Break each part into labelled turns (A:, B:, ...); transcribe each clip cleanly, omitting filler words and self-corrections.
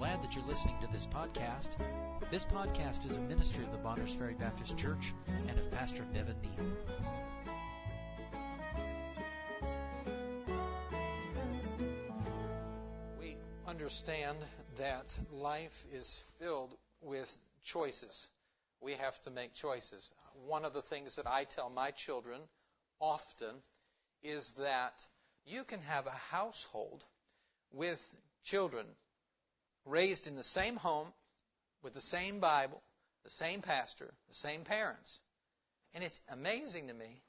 A: glad that you're listening to this podcast. This podcast is a ministry of the Bonners Ferry Baptist Church and of Pastor Nevin Neal.
B: We understand that life is filled with choices. We have to make choices. One of the things that I tell my children often is that you can have a household with children raised in the same home, with the same Bible, the same pastor, the same parents. And it's amazing to me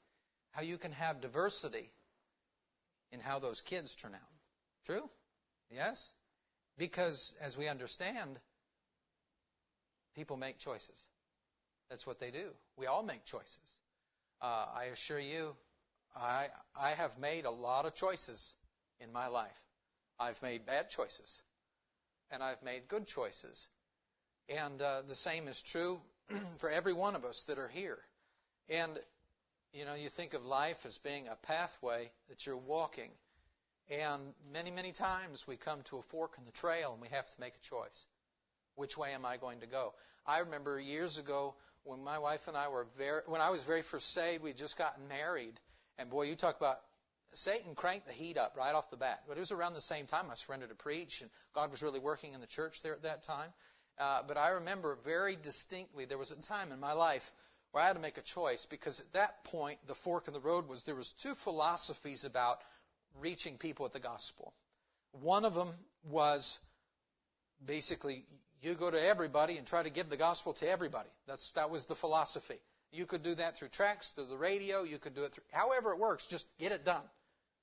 B: how you can have diversity in how those kids turn out. True? Yes? Because, as we understand, people make choices. That's what they do. We all make choices. I assure you, I have made a lot of choices in my life. I've made bad choices, and I've made good choices. And the same is true for every one of us that are here. And, you know, you think of life as being a pathway that you're walking. And many, many times we come to a fork in the trail and we have to make a choice. Which way am I going to go? I remember years ago when my wife and I when I was very first saved, we'd just gotten married. And boy, you talk about Satan cranked the heat up right off the bat. But it was around the same time I surrendered to preach, and God was really working in the church there at that time. But I remember very distinctly there was a time in my life where I had to make a choice, because at that point the fork in the road was there was two philosophies about reaching people with the gospel. One of them was basically you go to everybody and try to give the gospel to everybody. That was the philosophy. You could do that through tracts, through the radio. You could do it through however it works. Just get it done.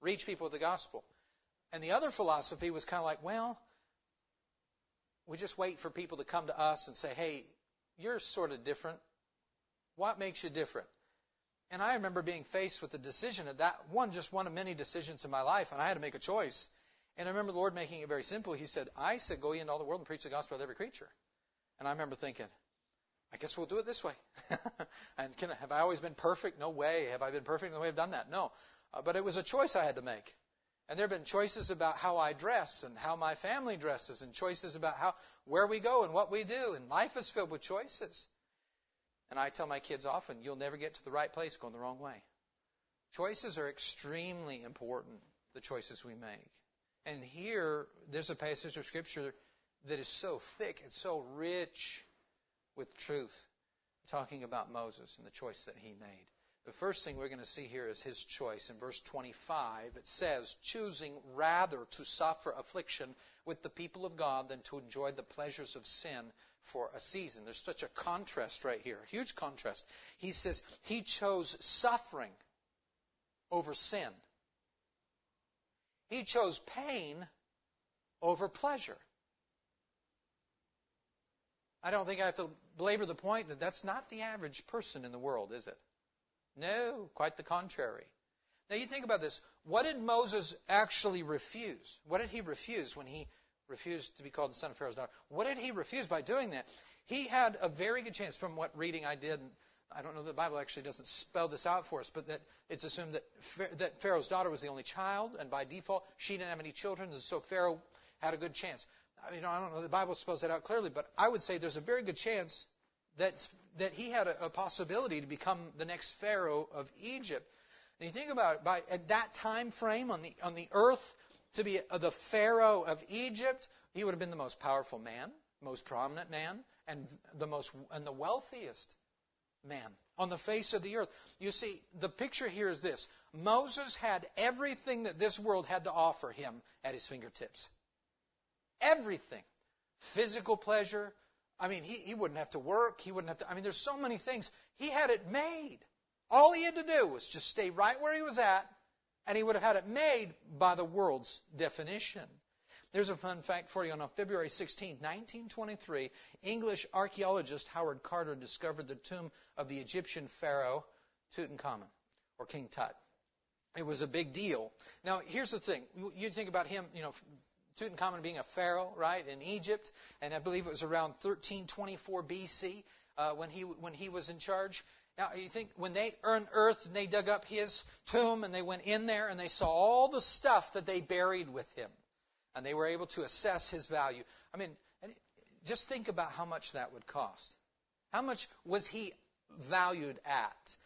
B: Reach people with the gospel. And the other philosophy was kind of like, well, we just wait for people to come to us and say, hey, you're sort of different. What makes you different? And I remember being faced with the decision of that just one of many decisions in my life, and I had to make a choice. And I remember the Lord making it very simple. He said, go ye into all the world and preach the gospel to every creature. And I remember thinking, I guess we'll do it this way. And have I always been perfect? No way. Have I been perfect in the way I've done that? No. But it was a choice I had to make. And there have been choices about how I dress and how my family dresses, and choices about where we go and what we do. And life is filled with choices. And I tell my kids often, you'll never get to the right place going the wrong way. Choices are extremely important, the choices we make. And here, there's a passage of Scripture that is so thick and so rich with truth, talking about Moses and the choice that he made. The first thing we're going to see here is his choice. In verse 25, it says, choosing rather to suffer affliction with the people of God than to enjoy the pleasures of sin for a season. There's such a contrast right here, a huge contrast. He says he chose suffering over sin. He chose pain over pleasure. I don't think I have to belabor the point that that's not the average person in the world, is it? No, quite the contrary. Now you think about this. What did Moses actually refuse? What did he refuse when he refused to be called the son of Pharaoh's daughter? What did he refuse by doing that? He had a very good chance, from what reading I did, and I don't know, the Bible actually doesn't spell this out for us, but that it's assumed that Pharaoh's daughter was the only child, and by default she didn't have any children, and so Pharaoh had a good chance. I don't know, the Bible spells that out clearly, but I would say there's a very good chance that he had a possibility to become the next Pharaoh of Egypt. And you think about it, at that time frame on the earth, to be the Pharaoh of Egypt, he would have been the most powerful man, most prominent man, and the wealthiest man on the face of the earth. You see, the picture here is this. Moses had everything that this world had to offer him at his fingertips. Everything. Physical pleasure. He wouldn't have to work. He wouldn't have to. There's so many things. He had it made. All he had to do was just stay right where he was at, and he would have had it made by the world's definition. There's a fun fact for you. On February 16, 1923, English archaeologist Howard Carter discovered the tomb of the Egyptian pharaoh Tutankhamun, or King Tut. It was a big deal. Now, here's the thing. You think about him, Tutankhamun being a pharaoh, right, in Egypt, and I believe it was around 1324 BC when he was in charge. Now, you think when they unearthed and they dug up his tomb and they went in there and they saw all the stuff that they buried with him, and they were able to assess his value. And just think about how much that would cost. How much was he valued at?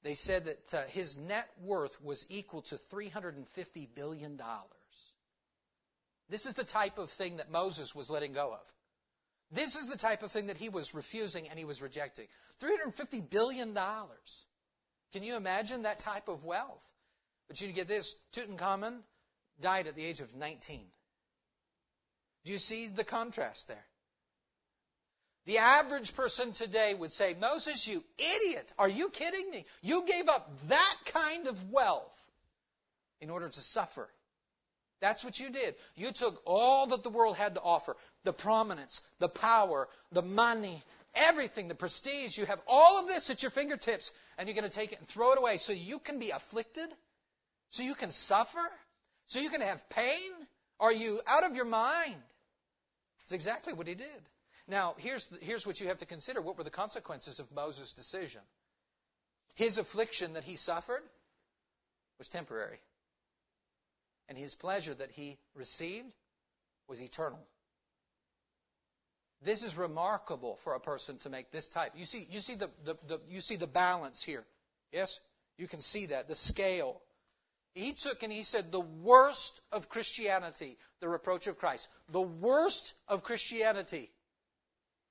B: They said that his net worth was equal to $350 billion. This is the type of thing that Moses was letting go of. This is the type of thing that he was refusing and he was rejecting. $350 billion. Can you imagine that type of wealth? But you get this, Tutankhamun died at the age of 19. Do you see the contrast there? The average person today would say, Moses, you idiot, are you kidding me? You gave up that kind of wealth in order to suffer. That's what you did. You took all that the world had to offer, the prominence, the power, the money, everything, the prestige. You have all of this at your fingertips, and you're going to take it and throw it away so you can be afflicted, so you can suffer, so you can have pain. Are you out of your mind? It's exactly what he did. Now, here's what you have to consider. What were the consequences of Moses' decision? His affliction that he suffered was temporary. And his pleasure that he received was eternal. This is remarkable for a person to make this type. You see the balance here. Yes? You can see that, the scale. He took and he said the worst of Christianity, the reproach of Christ. The worst of Christianity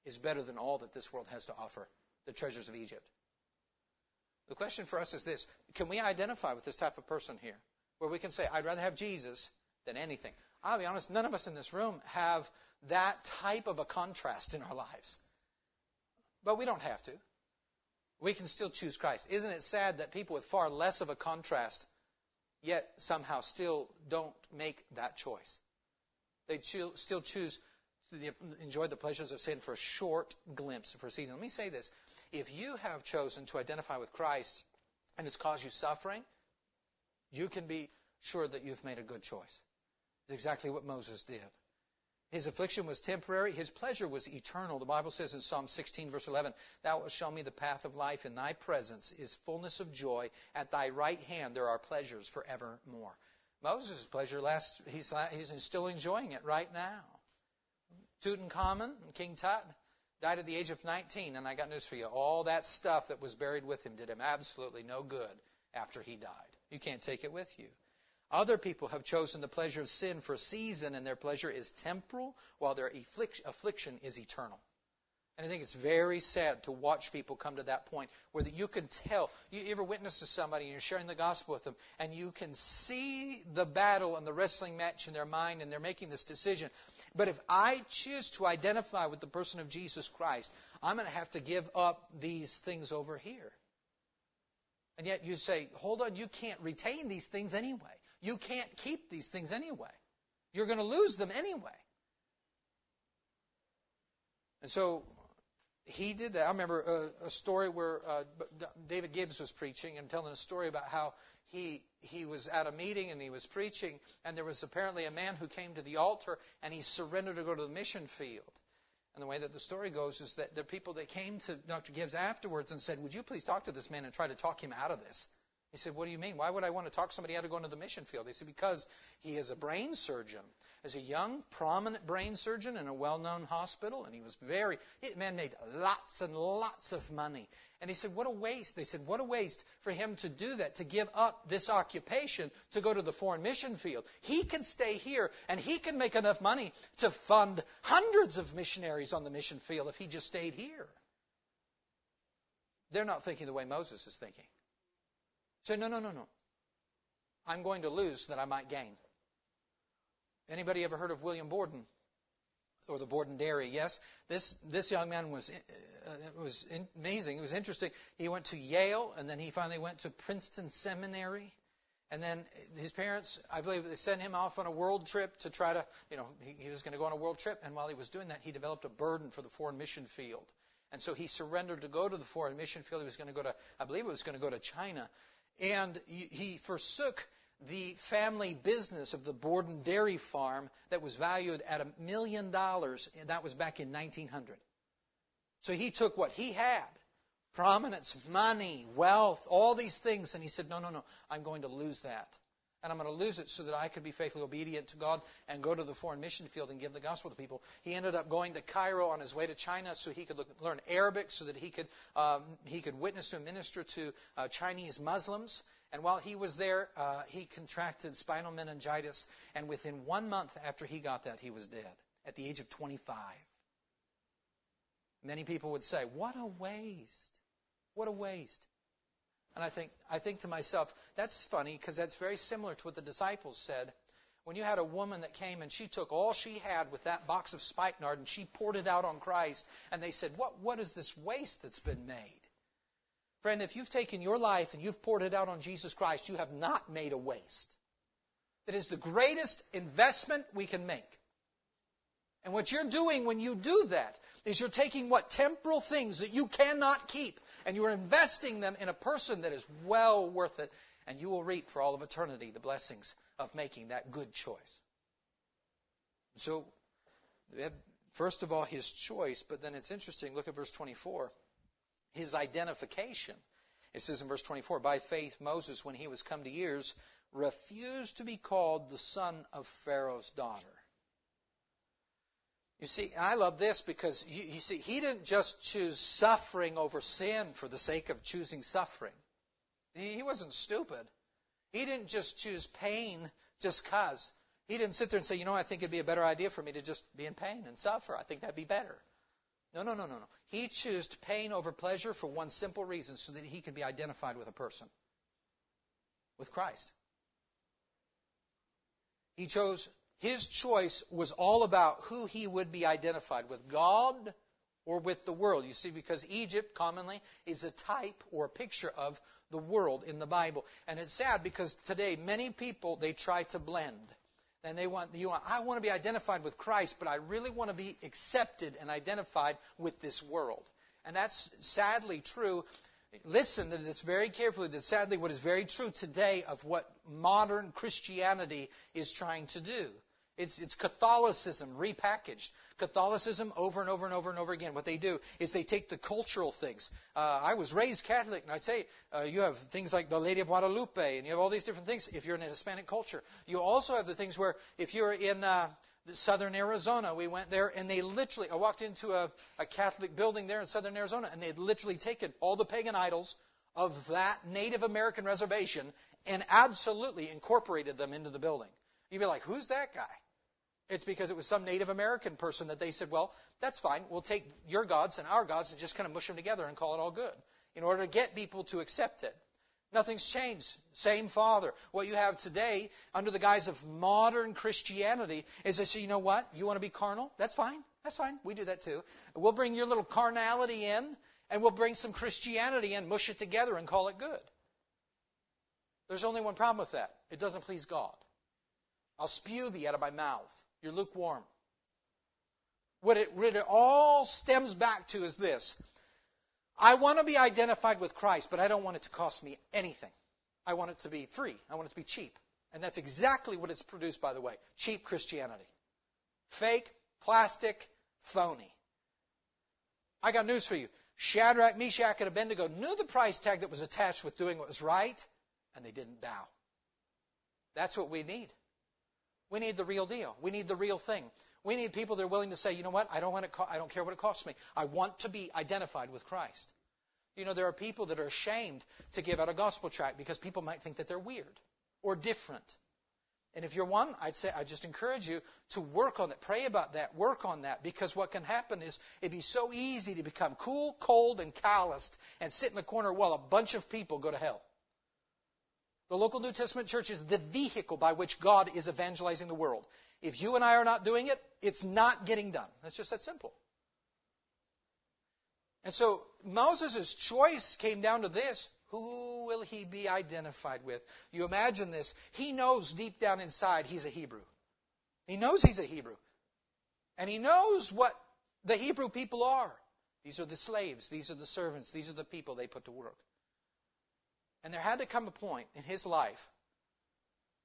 B: is better than all that this world has to offer, the treasures of Egypt. The question for us is this: can we identify with this type of person here? Where we can say, I'd rather have Jesus than anything. I'll be honest, none of us in this room have that type of a contrast in our lives. But we don't have to. We can still choose Christ. Isn't it sad that people with far less of a contrast yet somehow still don't make that choice? They still choose to enjoy the pleasures of sin for a short glimpse, for a season. Let me say this. If you have chosen to identify with Christ and it's caused you suffering, you can be sure that you've made a good choice. It's exactly what Moses did. His affliction was temporary. His pleasure was eternal. The Bible says in Psalm 16, verse 11, Thou wilt show me the path of life. In thy presence is fullness of joy. At thy right hand there are pleasures forevermore. Moses' pleasure lasts. He's still enjoying it right now. Tutankhamun, King Tut, died at the age of 19. And I got news for you. All that stuff that was buried with him did him absolutely no good after he died. You can't take it with you. Other people have chosen the pleasure of sin for a season, and their pleasure is temporal, while their affliction is eternal. And I think it's very sad to watch people come to that point where you can tell. You ever witness to somebody and you're sharing the gospel with them, and you can see the battle and the wrestling match in their mind, and they're making this decision. But if I choose to identify with the person of Jesus Christ, I'm going to have to give up these things over here. And yet you say, hold on, you can't retain these things anyway. You can't keep these things anyway. You're going to lose them anyway. And so he did that. I remember a story where David Gibbs was preaching and telling a story about how he was at a meeting and he was preaching, and there was apparently a man who came to the altar and he surrendered to go to the mission field. And the way that the story goes is that the people that came to Dr. Gibbs afterwards and said, would you please talk to this man and try to talk him out of this? He said, what do you mean? Why would I want to talk somebody out of going to the mission field? He said, because he is a brain surgeon. As a young, prominent brain surgeon in a well-known hospital, and man made lots and lots of money. And he said, what a waste. They said, what a waste for him to do that, to give up this occupation to go to the foreign mission field. He can stay here, and he can make enough money to fund hundreds of missionaries on the mission field if he just stayed here. They're not thinking the way Moses is thinking. Say, no. I'm going to lose that I might gain. Anybody ever heard of William Borden? Or the Borden Dairy? Yes. This young man was amazing. It was interesting. He went to Yale, and then he finally went to Princeton Seminary. And then his parents, I believe, they sent him off on a world trip to try to, he was going to go on a world trip. And while he was doing that, he developed a burden for the foreign mission field. And so he surrendered to go to the foreign mission field. He was going to go to, I believe it was going to go to China. And he forsook the family business of the Borden Dairy Farm that was valued at $1 million. And that was back in 1900. So he took what he had, prominence, money, wealth, all these things, and he said, no, I'm going to lose that. And I'm going to lose it so that I could be faithfully obedient to God and go to the foreign mission field and give the gospel to people. He ended up going to Cairo on his way to China so he could learn Arabic, so that he could witness to and minister to Chinese Muslims. And while he was there, he contracted spinal meningitis. And within 1 month after he got that, he was dead at the age of 25. Many people would say, what a waste. What a waste. And I think to myself, that's funny, because that's very similar to what the disciples said. When you had a woman that came and she took all she had with that box of spikenard and she poured it out on Christ, and they said, what is this waste that's been made? Friend, if you've taken your life and you've poured it out on Jesus Christ, you have not made a waste. That is the greatest investment we can make. And what you're doing when you do that is you're taking what temporal things that you cannot keep, and you are investing them in a person that is well worth it, and you will reap for all of eternity the blessings of making that good choice. So, first of all, his choice, but then it's interesting. Look at verse 24. His identification. It says in verse 24, by faith Moses, when he was come to years, refused to be called the son of Pharaoh's daughter. You see, I love this because, you see, he didn't just choose suffering over sin for the sake of choosing suffering. He wasn't stupid. He didn't just choose pain just because. He didn't sit there and say, I think it'd be a better idea for me to just be in pain and suffer. I think that'd be better. No. He chose pain over pleasure for one simple reason, so that he could be identified with a person, with Christ. His choice was all about who he would be identified with, God or with the world. You see, because Egypt commonly is a type or a picture of the world in the Bible. And it's sad because today many people, they try to blend. And I want to be identified with Christ, but I really want to be accepted and identified with this world. And that's sadly true. Listen to this very carefully. That's sadly what is very true today of what modern Christianity is trying to do. It's Catholicism repackaged. Catholicism over and over and over and over again. What they do is they take the cultural things. I was raised Catholic, and I'd say you have things like the Lady of Guadalupe, and you have all these different things if you're in a Hispanic culture. You also have the things where if you're in southern Arizona, we went there, and I walked into a Catholic building there in southern Arizona, and they had literally taken all the pagan idols of that Native American reservation and absolutely incorporated them into the building. You'd be like, who's that guy? It's because it was some Native American person that they said, well, that's fine. We'll take your gods and our gods and just kind of mush them together and call it all good in order to get people to accept it. Nothing's changed. Same Father. What you have today under the guise of modern Christianity is they say, you know what? You want to be carnal? That's fine. That's fine. We do that too. We'll bring your little carnality in, and we'll bring some Christianity in, mush it together and call it good. There's only one problem with that. It doesn't please God. I'll spew thee out of my mouth. You're lukewarm. What it all stems back to is this. I want to be identified with Christ, but I don't want it to cost me anything. I want it to be free. I want it to be cheap. And that's exactly what it's produced, by the way. Cheap Christianity. Fake, plastic, phony. I got news for you. Shadrach, Meshach, and Abednego knew the price tag that was attached with doing what was right, and they didn't bow. That's what we need. We need the real deal. We need the real thing. We need people that are willing to say, you know what, I don't care what it costs me. I want to be identified with Christ. You know, there are people that are ashamed to give out a gospel tract because people might think that they're weird or different. And if you're one, I just encourage you to work on it. Pray about that. Work on that. Because what can happen is it'd be so easy to become cool, cold, and calloused and sit in the corner while a bunch of people go to hell. The local New Testament church is the vehicle by which God is evangelizing the world. If you and I are not doing it, it's not getting done. It's just that simple. And so Moses' choice came down to this. Who will he be identified with? You imagine this. He knows deep down inside he's a Hebrew. He knows he's a Hebrew. And he knows what the Hebrew people are. These are the slaves. These are the servants. These are the people they put to work. And there had to come a point in his life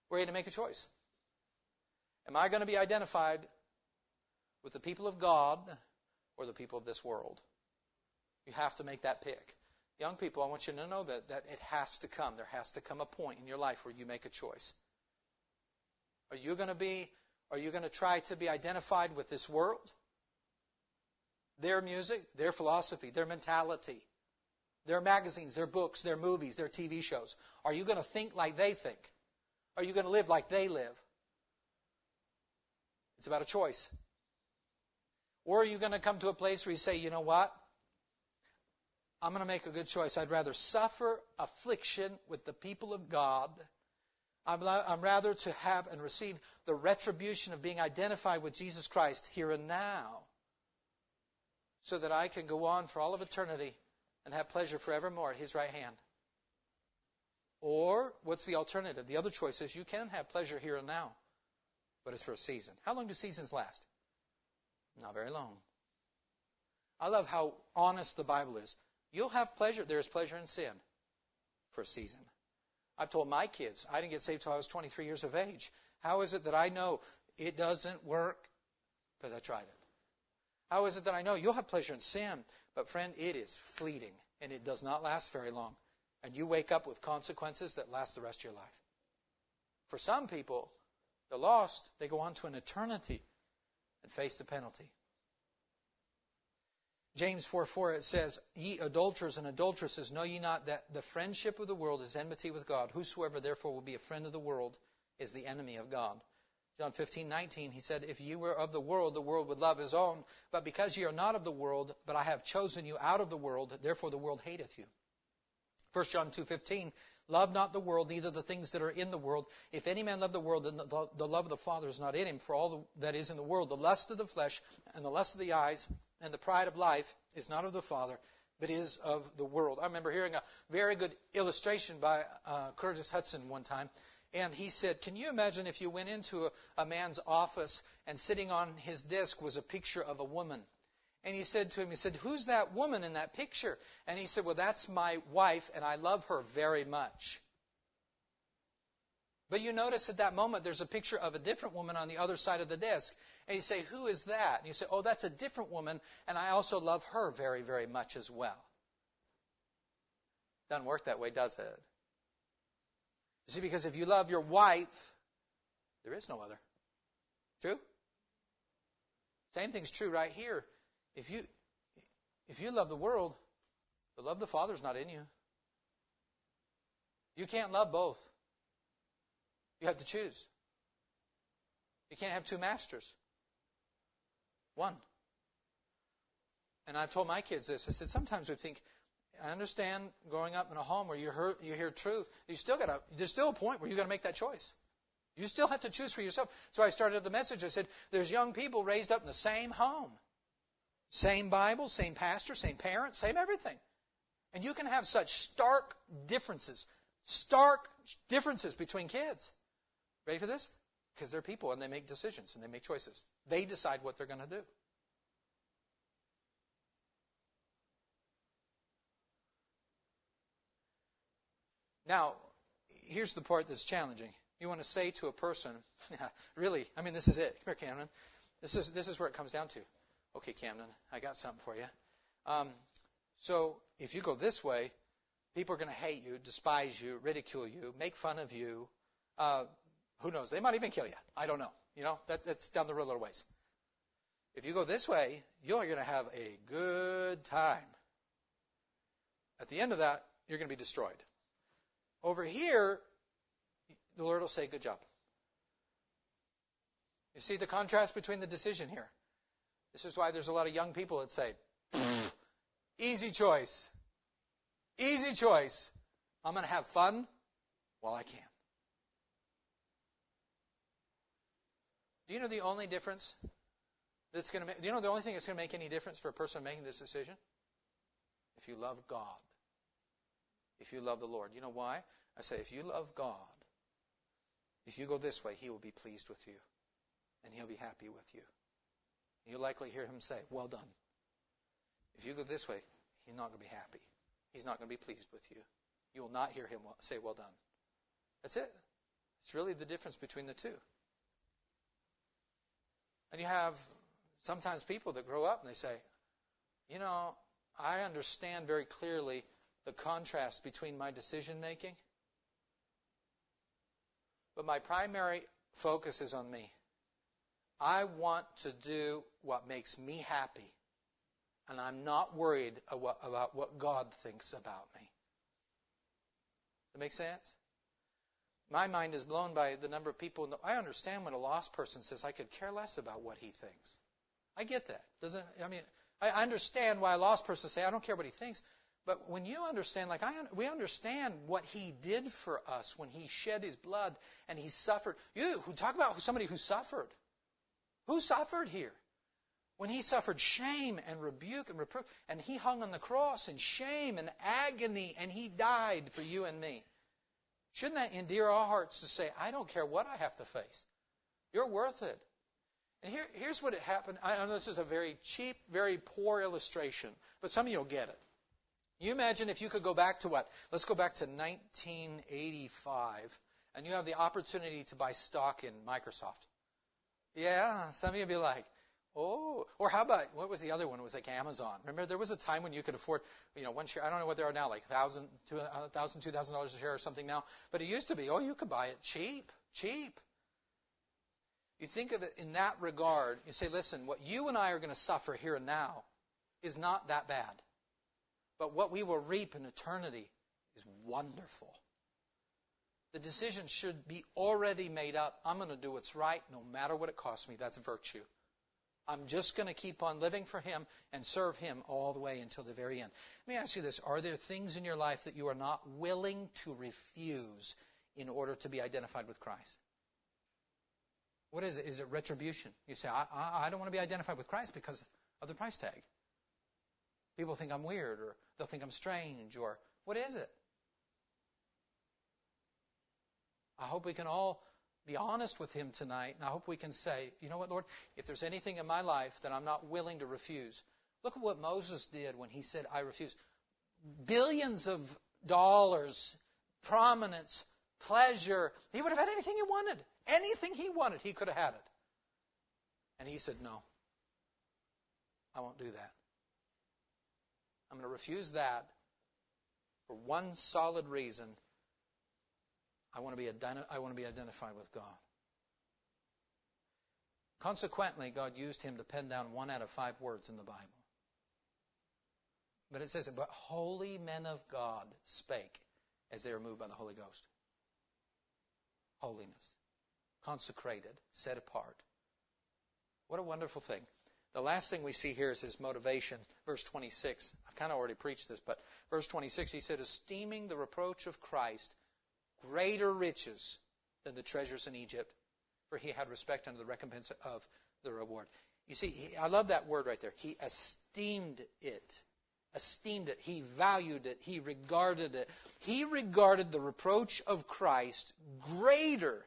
B: where he had to make a choice. Am I going to be identified with the people of God or the people of this world? You have to make that pick. Young people, I want you to know that it has to come. There has to come a point in your life where you make a choice. Are you going to try to be identified with this world? Their music, their philosophy, their mentality, their magazines, their books, their movies, their TV shows. Are you going to think like they think? Are you going to live like they live? It's about a choice. Or are you going to come to a place where you say, you know what? I'm going to make a good choice. I'd rather suffer affliction with the people of God. I'm rather to have and receive the retribution of being identified with Jesus Christ here and now, so that I can go on for all of eternity and have pleasure forevermore at His right hand. Or, what's the alternative? The other choice is you can have pleasure here and now, but it's for a season. How long do seasons last? Not very long. I love how honest the Bible is. You'll have pleasure. There is pleasure in sin for a season. I've told my kids, I didn't get saved till I was 23 years of age. How is it that I know it doesn't work? Because I tried it. How is it that I know you'll have pleasure in sin? But friend, it is fleeting, and it does not last very long. And you wake up with consequences that last the rest of your life. For some people, the lost, they go on to an eternity and face the penalty. James 4:4, it says, Ye adulterers and adulteresses, know ye not that the friendship of the world is enmity with God? Whosoever therefore will be a friend of the world is the enemy of God. John 15:19, he said, If ye were of the world would love his own. But because ye are not of the world, but I have chosen you out of the world, therefore the world hateth you. 1 John 2:15, Love not the world, neither the things that are in the world. If any man love the world, then the love of the Father is not in him. For all that is in the world, the lust of the flesh, and the lust of the eyes, and the pride of life, is not of the Father, but is of the world. I remember hearing a very good illustration by Curtis Hudson one time. And he said, can you imagine if you went into a man's office and sitting on his desk was a picture of a woman? And he said to him, who's that woman in that picture? And he said, well, that's my wife, and I love her very much. But you notice at that moment there's a picture of a different woman on the other side of the desk. And you say, who is that? And you say, oh, that's a different woman, and I also love her very, very much as well. Doesn't work that way, does it? You see, because if you love your wife, there is no other. True? Same thing's true right here. If you love the world, the love of the Father is not in you. You can't love both. You have to choose. You can't have two masters. One. And I've told my kids this. I said, sometimes we think, I understand growing up in a home where you hear truth. There's still a point where you've got to make that choice. You still have to choose for yourself. So I started the message. I said, there's young people raised up in the same home. Same Bible, same pastor, same parents, same everything. And you can have such stark differences between kids. Ready for this? Because they're people and they make decisions and they make choices. They decide what they're going to do. Now, here's the part that's challenging. You want to say to a person, really, I mean, this is it. Come here, Camden. This is where it comes down to. Okay, Camden, I got something for you. So if you go this way, people are going to hate you, despise you, ridicule you, make fun of you. Who knows? They might even kill you. I don't know. You know, that's down the road a little ways. If you go this way, you're going to have a good time. At the end of that, you're going to be destroyed. Over here, the Lord will say, good job. You see the contrast between the decision here? This is why there's a lot of young people that say, easy choice. Easy choice. I'm going to have fun while I can. Do you know the only difference that's going to make, do you know the only thing that's going to make any difference for a person making this decision? If you love God. If you love the Lord. You know why? I say, if you love God, if you go this way, He will be pleased with you. And He'll be happy with you. You'll likely hear Him say, well done. If you go this way, He's not going to be happy. He's not going to be pleased with you. You will not hear Him say, well done. That's it. It's really the difference between the two. And you have sometimes people that grow up and they say, you know, I understand very clearly the contrast between my decision making, but my primary focus is on me. I want to do what makes me happy. And I'm not worried about what God thinks about me. Does that make sense? My mind is blown by the number of people. I understand when a lost person says, I could care less about what he thinks. I get that. I understand why a lost person say, I don't care what he thinks. But when you understand, we understand what he did for us when he shed his blood and he suffered. You who talk about somebody who suffered. Who suffered here? When he suffered shame and rebuke and reproof, and he hung on the cross in shame and agony, and he died for you and me. Shouldn't that endear our hearts to say, I don't care what I have to face. You're worth it. And here's what happened. I know this is a very cheap, very poor illustration, but some of you will get it. You imagine if you could go back to what? Let's go back to 1985, and you have the opportunity to buy stock in Microsoft. Yeah, some of you will be like, oh, or how about, what was the other one? It was like Amazon. Remember, there was a time when you could afford, one share. I don't know what they are now, like $1,000, $2,000 a share or something now. But it used to be, you could buy it cheap. You think of it in that regard. You say, listen, what you and I are going to suffer here and now is not that bad. But what we will reap in eternity is wonderful. The decision should be already made up. I'm going to do what's right no matter what it costs me. That's virtue. I'm just going to keep on living for Him and serve Him all the way until the very end. Let me ask you this. Are there things in your life that you are not willing to refuse in order to be identified with Christ? What is it? Is it retribution? You say, I don't want to be identified with Christ because of the price tag. People think I'm weird, or they'll think I'm strange, or what is it? I hope we can all be honest with Him tonight, and I hope we can say, you know what, Lord, if there's anything in my life that I'm not willing to refuse. Look at what Moses did when he said, I refuse. Billions of dollars, prominence, pleasure. He would have had anything he wanted. Anything he wanted, he could have had it. And he said, no, I won't do that. I'm going to refuse that for one solid reason. I want to be identified with God. Consequently, God used him to pen down 1 out of 5 words in the Bible. But it says, but holy men of God spake as they were moved by the Holy Ghost. Holiness. Consecrated. Set apart. What a wonderful thing. The last thing we see here is his motivation. Verse 26. I've kind of already preached this, but verse 26, he said, esteeming the reproach of Christ greater riches than the treasures in Egypt, for he had respect unto the recompense of the reward. You see, I love that word right there. He esteemed it. Esteemed it. He valued it. He regarded it. He regarded the reproach of Christ greater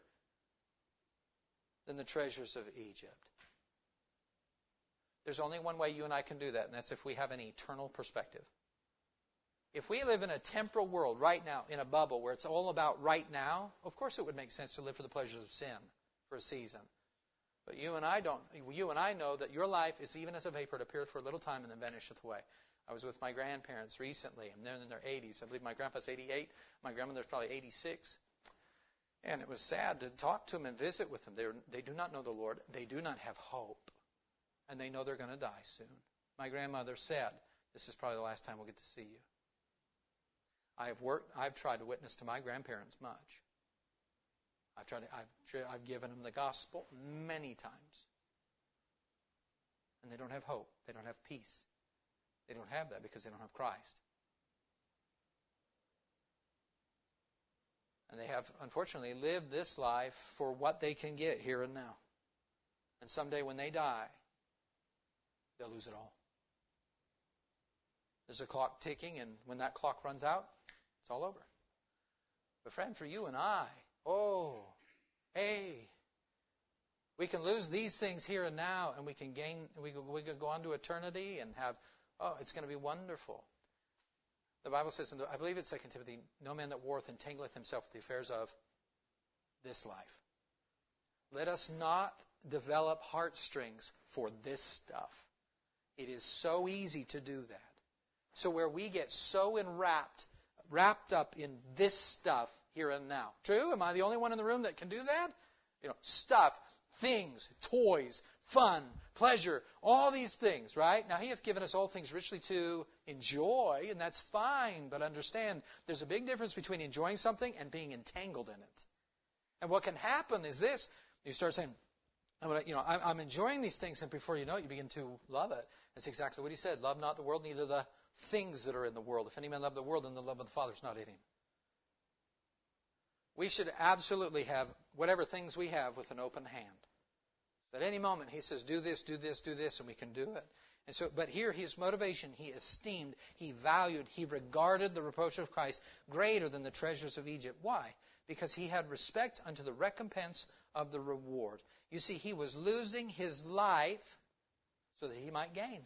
B: than the treasures of Egypt. There's only one way you and I can do that, and that's if we have an eternal perspective. If we live in a temporal world right now, in a bubble where it's all about right now, of course it would make sense to live for the pleasures of sin for a season. But you and I don't. You and I know that your life is even as a vapor. It appeareth for a little time and then vanisheth away. I was with my grandparents recently, and they're in their 80s. I believe my grandpa's 88. My grandmother's probably 86. And it was sad to talk to them and visit with them. They do not know the Lord. They do not have hope. And they know they're going to die soon. My grandmother said, this is probably the last time we'll get to see you. I've tried to witness to my grandparents much. I've given them the gospel many times. And they don't have hope. They don't have peace. They don't have that because they don't have Christ. And they have, unfortunately, lived this life for what they can get here and now. And someday when they die, they'll lose it all. There's a clock ticking, and when that clock runs out, it's all over. But friend, for you and I, we can lose these things here and now, and we can go on to eternity and have, it's going to be wonderful. The Bible says, I believe it's 2 Timothy, no man that warreth entangleth himself with the affairs of this life. Let us not develop heartstrings for this stuff. It is so easy to do that. So where we get so wrapped up in this stuff here and now. True? Am I the only one in the room that can do that? Stuff, things, toys, fun, pleasure, all these things, right? Now, He hath given us all things richly to enjoy, and that's fine. But understand, there's a big difference between enjoying something and being entangled in it. And what can happen is this. You start saying, I'm enjoying these things, and before you know it, you begin to love it. That's exactly what He said. Love not the world, neither the things that are in the world. If any man love the world, then the love of the Father is not in him. We should absolutely have whatever things we have with an open hand. At any moment, He says, do this, do this, do this, and we can do it. And so, but here, His motivation, He esteemed, He valued, He regarded the reproach of Christ greater than the treasures of Egypt. Why? Because He had respect unto the recompense of the reward. You see, He was losing His life so that He might gain.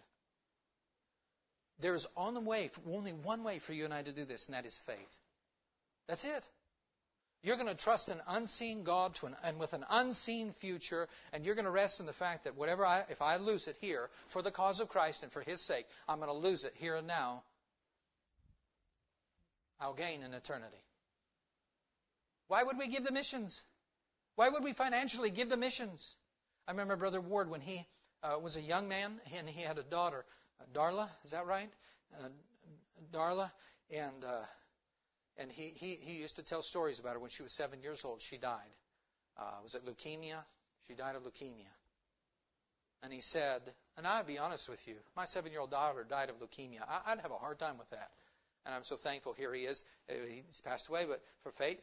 B: There is only one way for you and I to do this, and that is faith. That's it. You're going to trust an unseen God and with an unseen future, and you're going to rest in the fact that if I lose it here for the cause of Christ and for His sake, I'm going to lose it here and now. I'll gain in eternity. Why would we give the missions? Why would we financially give the missions? I remember Brother Ward when he was a young man, and he had a daughter, Darla, is that right? Darla, and he used to tell stories about her. When she was 7 years old, she died. Was it leukemia? She died of leukemia. And he said, and I'll be honest with you, my 7-year-old daughter died of leukemia. I'd have a hard time with that. And I'm so thankful. Here he is. He's passed away, but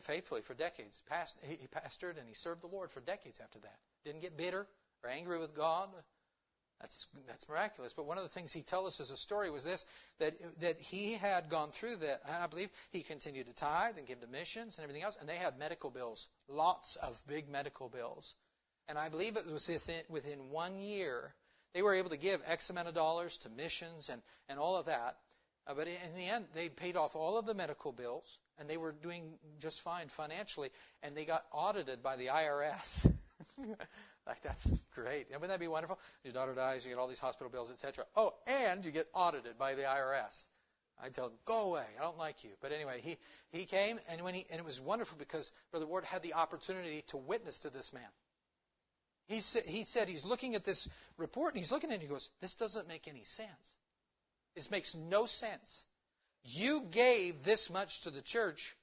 B: faithfully for decades. He pastored and he served the Lord for decades after that. Didn't get bitter or angry with God. That's miraculous. But one of the things he told us as a story was this, that he had gone through that. And I believe he continued to tithe and give to missions and everything else. And they had medical bills, lots of big medical bills. And I believe it was within 1 year, they were able to give X amount of dollars to missions and all of that. But in the end, they paid off all of the medical bills, and they were doing just fine financially. And they got audited by the IRS. Like, that's great. Wouldn't that be wonderful? Your daughter dies, you get all these hospital bills, etc. Oh, and you get audited by the IRS. I tell him, go away, I don't like you. But anyway, he came, and it was wonderful because Brother Ward had the opportunity to witness to this man. He said he's looking at this report, and he's looking at it, and he goes, this doesn't make any sense. This makes no sense. You gave this much to the church,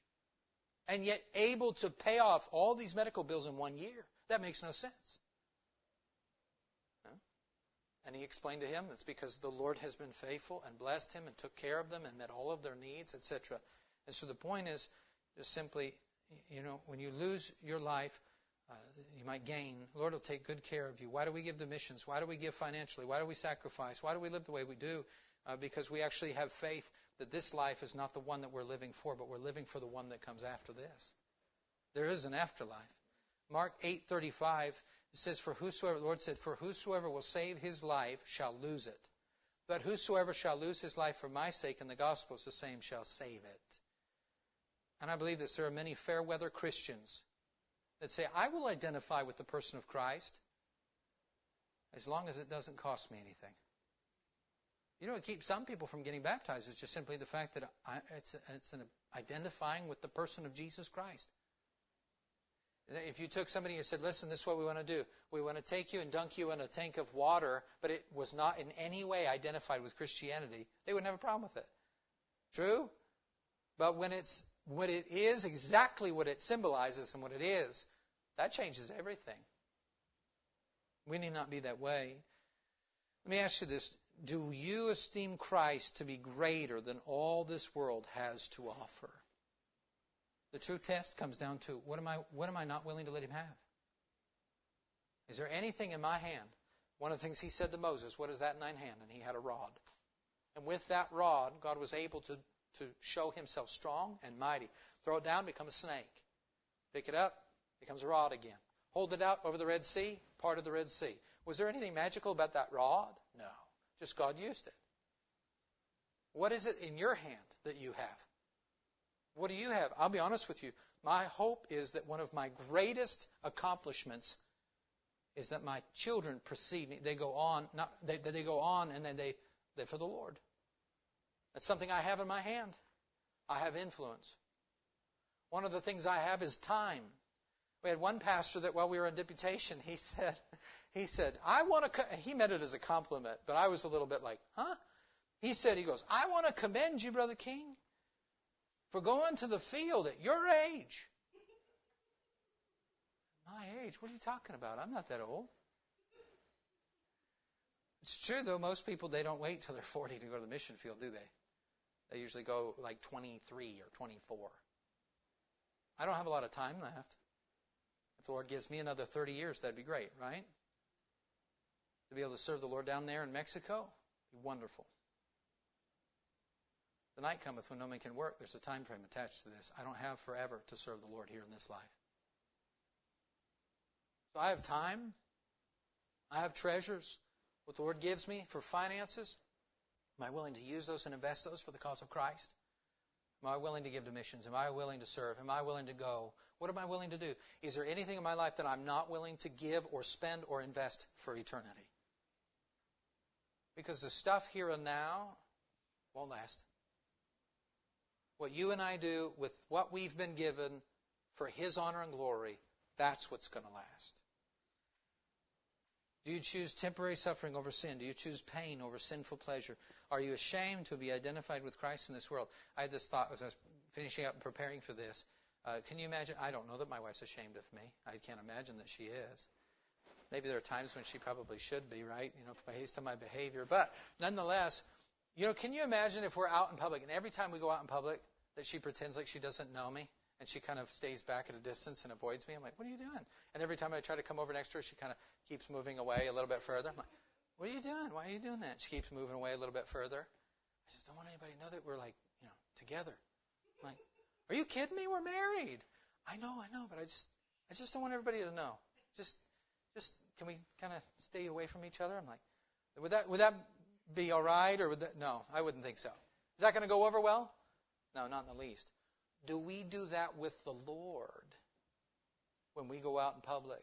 B: and yet able to pay off all these medical bills in 1 year. That makes no sense. And he explained to him it's because the Lord has been faithful and blessed him and took care of them and met all of their needs, etc. And so the point is just simply, when you lose your life, you might gain. The Lord will take good care of you. Why do we give to missions? Why do we give financially? Why do we sacrifice? Why do we live the way we do? Because we actually have faith that this life is not the one that we're living for, but we're living for the one that comes after this. There is an afterlife. Mark 8:35 says, the Lord said, for whosoever will save his life shall lose it. But whosoever shall lose his life for my sake and the gospel's, the same shall save it. And I believe this. There are many fair weather Christians that say, I will identify with the person of Christ as long as it doesn't cost me anything. What keeps some people from getting baptized is just simply the fact that it's an identifying with the person of Jesus Christ. If you took somebody and said, listen, this is what we want to do. We want to take you and dunk you in a tank of water, but it was not in any way identified with Christianity, they wouldn't have a problem with it. True? But when it is exactly what it symbolizes and what it is, that changes everything. We need not be that way. Let me ask you this. Do you esteem Christ to be greater than all this world has to offer? The true test comes down to, what am I not willing to let him have? Is there anything in my hand? One of the things he said to Moses, what is that in thine hand? And he had a rod. And with that rod, God was able to show himself strong and mighty. Throw it down, become a snake. Pick it up, becomes a rod again. Hold it out over the Red Sea, part of the Red Sea. Was there anything magical about that rod? No. Just God used it. What is it in your hand that you have? What do you have? I'll be honest with you. My hope is that one of my greatest accomplishments is that my children precede me. They go on, they go on, and then they're for the Lord. That's something I have in my hand. I have influence. One of the things I have is time. We had one pastor that while we were on deputation, he said, I want to, he meant it as a compliment, but I was a little bit like, huh? He goes, I want to commend you, Brother King, for going to the field at your age. My age? What are you talking about? I'm not that old. It's true, though, most people, they don't wait till they're 40 to go to the mission field, do they? They usually go like 23 or 24. I don't have a lot of time left. If the Lord gives me another 30 years, that'd be great, right? To be able to serve the Lord down there in Mexico, be wonderful. The night cometh when no man can work. There's a time frame attached to this. I don't have forever to serve the Lord here in this life. So I have time. I have treasures. What the Lord gives me for finances, am I willing to use those and invest those for the cause of Christ? Am I willing to give to missions? Am I willing to serve? Am I willing to go? What am I willing to do? Is there anything in my life that I'm not willing to give or spend or invest for eternity? Because the stuff here and now won't last. What you and I do with what we've been given for His honor and glory, that's what's going to last. Do you choose temporary suffering over sin? Do you choose pain over sinful pleasure? Are you ashamed to be identified with Christ in this world? I had this thought as I was finishing up and preparing for this. Can you imagine? I don't know that my wife's ashamed of me. I can't imagine that she is. Maybe there are times when she probably should be, right? Based on my behavior. But nonetheless, can you imagine if we're out in public and every time we go out in public that she pretends like she doesn't know me? And she kind of stays back at a distance and avoids me. I'm like, what are you doing? And every time I try to come over next to her, she kind of keeps moving away a little bit further. I'm like, what are you doing? Why are you doing that? She keeps moving away a little bit further. I just don't want anybody to know that we're together. I'm like, are you kidding me? We're married. I know, but I just don't want everybody to know. Just can we kind of stay away from each other? I'm like, would that be all right? Or no, I wouldn't think so. Is that going to go over well? No, not in the least. Do we do that with the Lord when we go out in public?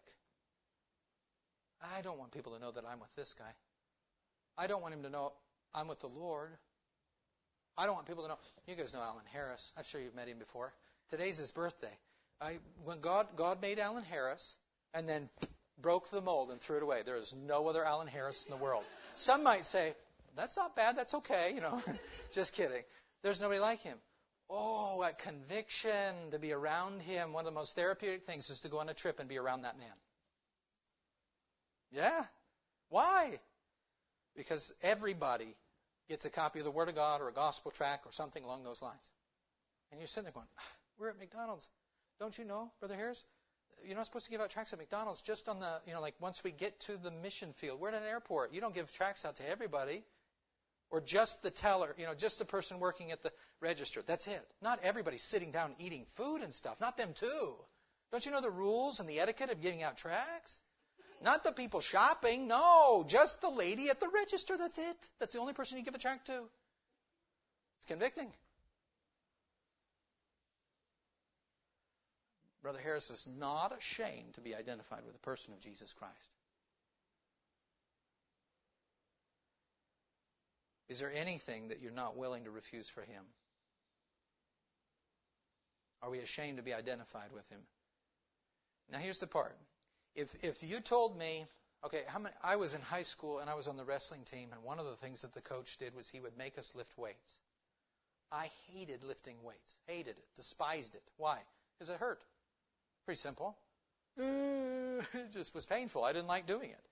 B: I don't want people to know that I'm with this guy. I don't want him to know I'm with the Lord. I don't want people to know. You guys know Alan Harris. I'm sure you've met him before. Today's his birthday. When God made Alan Harris and then broke the mold and threw it away. There is no other Alan Harris in the world. Some might say, that's not bad, that's okay, Just kidding. There's nobody like him. Oh, that conviction to be around him. One of the most therapeutic things is to go on a trip and be around that man. Yeah. Why? Because everybody gets a copy of the Word of God or a gospel tract or something along those lines. And you're sitting there going, we're at McDonald's. Don't you know, Brother Harris? You're not supposed to give out tracts at McDonald's just on the, once we get to the mission field. We're at an airport. You don't give tracts out to everybody. Or just the teller, just the person working at the register. That's it. Not everybody sitting down eating food and stuff. Not them too. Don't you know the rules and the etiquette of giving out tracts? Not the people shopping. No, just the lady at the register. That's it. That's the only person you give a tract to. It's convicting. Brother Harris is not ashamed to be identified with the person of Jesus Christ. Is there anything that you're not willing to refuse for Him? Are we ashamed to be identified with Him? Now here's the part. If you told me, okay, I was in high school and I was on the wrestling team, and one of the things that the coach did was he would make us lift weights. I hated lifting weights. Hated it. Despised it. Why? Because it hurt. Pretty simple. It just was painful. I didn't like doing it.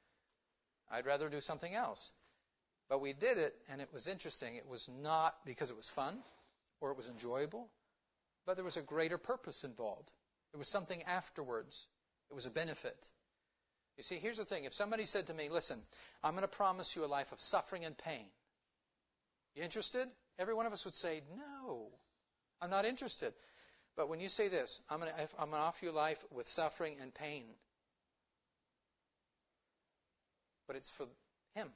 B: I'd rather do something else. But we did it, and it was interesting. It was not because it was fun or it was enjoyable, but there was a greater purpose involved. There was something afterwards. It was a benefit. You see, here's the thing. If somebody said to me, listen, I'm going to promise you a life of suffering and pain. You interested? Every one of us would say, no, I'm not interested. But when you say this, I'm going to offer you a life with suffering and pain. But it's for Him.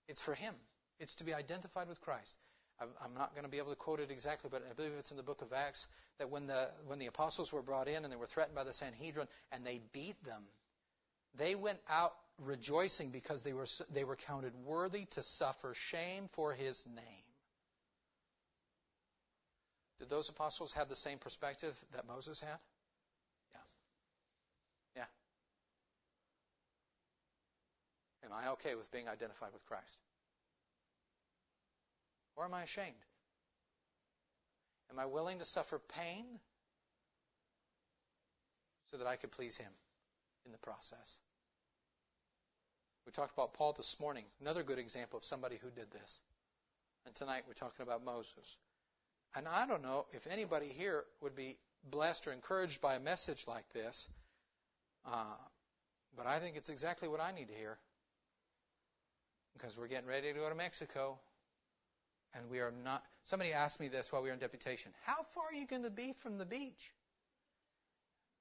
B: It's for Him. It's to be identified with Christ. I'm not going to be able to quote it exactly, but I believe it's in the book of Acts that when the apostles were brought in and they were threatened by the Sanhedrin and they beat them, they went out rejoicing because they were counted worthy to suffer shame for His name. Did those apostles have the same perspective that Moses had? I okay with being identified with Christ? Or am I ashamed? Am I willing to suffer pain so that I could please Him in the process? We talked about Paul this morning, another good example of somebody who did this. And tonight we're talking about Moses. And I don't know if anybody here would be blessed or encouraged by a message like this, but I think it's exactly what I need to hear. Because we're getting ready to go to Mexico. And we are not... Somebody asked me this while we were in deputation. How far are you going to be from the beach?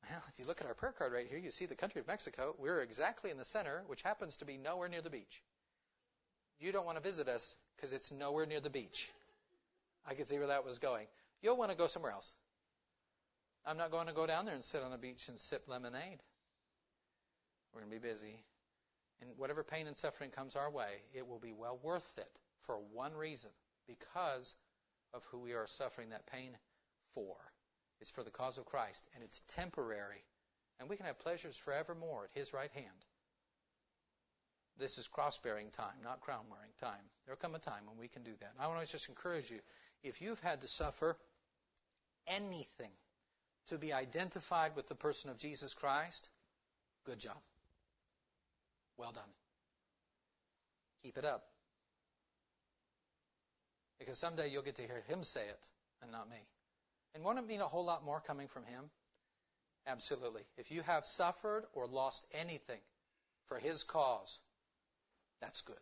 B: Well, if you look at our prayer card right here, you see the country of Mexico. We're exactly in the center, which happens to be nowhere near the beach. You don't want to visit us because it's nowhere near the beach. I could see where that was going. You'll want to go somewhere else. I'm not going to go down there and sit on a beach and sip lemonade. We're going to be busy. And whatever pain and suffering comes our way, it will be well worth it for one reason. Because of who we are suffering that pain for. It's for the cause of Christ, and it's temporary. And we can have pleasures forevermore at His right hand. This is cross-bearing time, not crown-wearing time. There will come a time when we can do that. I want to just encourage you, if you've had to suffer anything to be identified with the person of Jesus Christ, good job. Well done. Keep it up. Because someday you'll get to hear Him say it and not me. And won't it mean a whole lot more coming from Him? Absolutely. If you have suffered or lost anything for His cause, that's good.